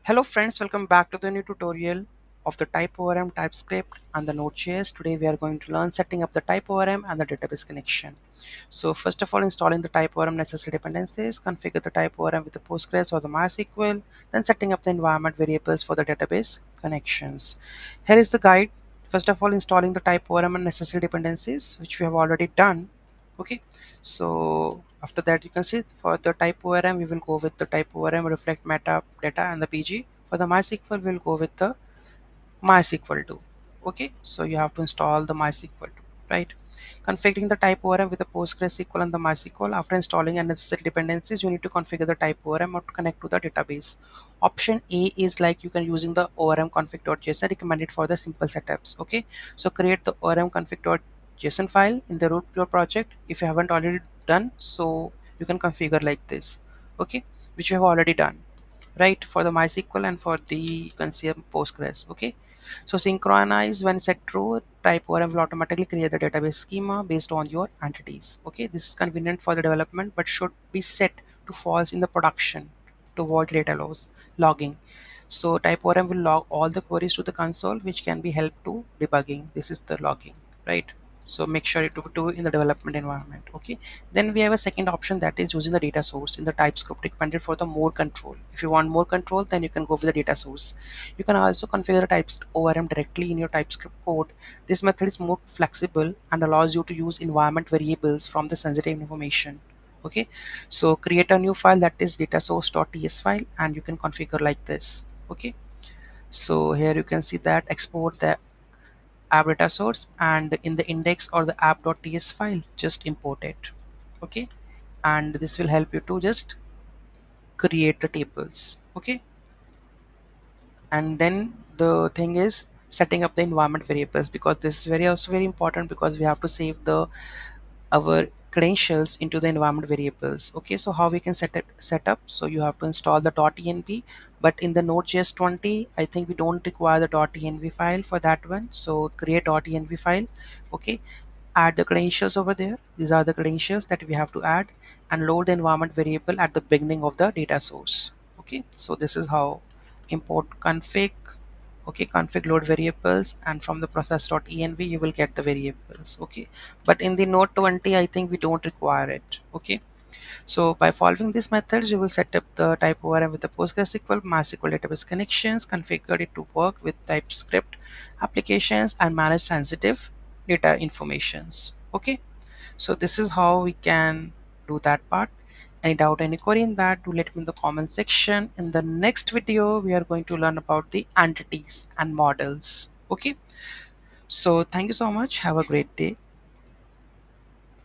Hello friends, welcome back to the new tutorial of the TypeORM TypeScript and the Node.js. Today we are going to learn setting up the TypeORM and the database connection. So first of all, installing the TypeORM necessary dependencies, configure the TypeORM with the Postgres or the MySQL, then setting up the environment variables for the database connections. Here is the guide. First of all, installing the TypeORM and necessary dependencies, which we have already done. Okay, so after that you can see for the TypeORM we will go with the TypeORM reflect metadata and the PG. For the MySQL we'll go with the MySQL 2. Okay, so you have to install the MySQL 2, right? Configuring the TypeORM with the PostgreSQL and the MySQL. After installing unnecessary dependencies, you need to configure the TypeORM or to connect to the database. Option A is like you can using the ORM config.json recommended for the simple setups. Okay, so create the ORM config.json file in the root your project. If you haven't already done so, you can configure like this. Okay, which you have already done, right, for the MySQL and for the you can see Postgres. Okay, so synchronize when set true, TypeORM will automatically create the database schema based on your entities. Okay, this is convenient for the development but should be set to false in the production to avoid data loss logging. So TypeORM will log all the queries to the console, which can be help to debugging. This is the logging, right? So make sure it to do in the development environment. Okay, then we have a second option, that is using the data source in the TypeScript recommended for the more control. If you want more control, then you can go with the data source. You can also configure the TypeORM directly in your TypeScript code. This method is more flexible and allows you to use environment variables from the sensitive information. Okay, so create a new file, that is data source.ts file, and you can configure like this. Okay, so here you can see that export the app data source, and in the index or the app.ts file just import it. Okay, and this will help you to just create the tables. Okay, and then the thing is setting up the environment variables, because this is very also very important, because we have to save the our credentials into the environment variables. Okay, so how we can set up, so you have to install the .env, but in the Node.js 20 I think we don't require the .env file for that one, so create .env file. Okay, add the credentials over there. These are the credentials that we have to add, and load the environment variable at the beginning of the data source. Okay, so this is how import config. Okay, config load variables, and from the process.env you will get the variables. Okay, but in the node 20 I think we don't require it. Okay, so by following these methods, you will set up the TypeORM with the PostgreSQL, MySQL database connections, configure it to work with TypeScript applications, and manage sensitive data informations. Okay, so this is how we can do that part. Any doubt, any query in that, do let me in the comment section. In the next video, we are going to learn about the entities and models. Okay, so thank you so much. Have a great day.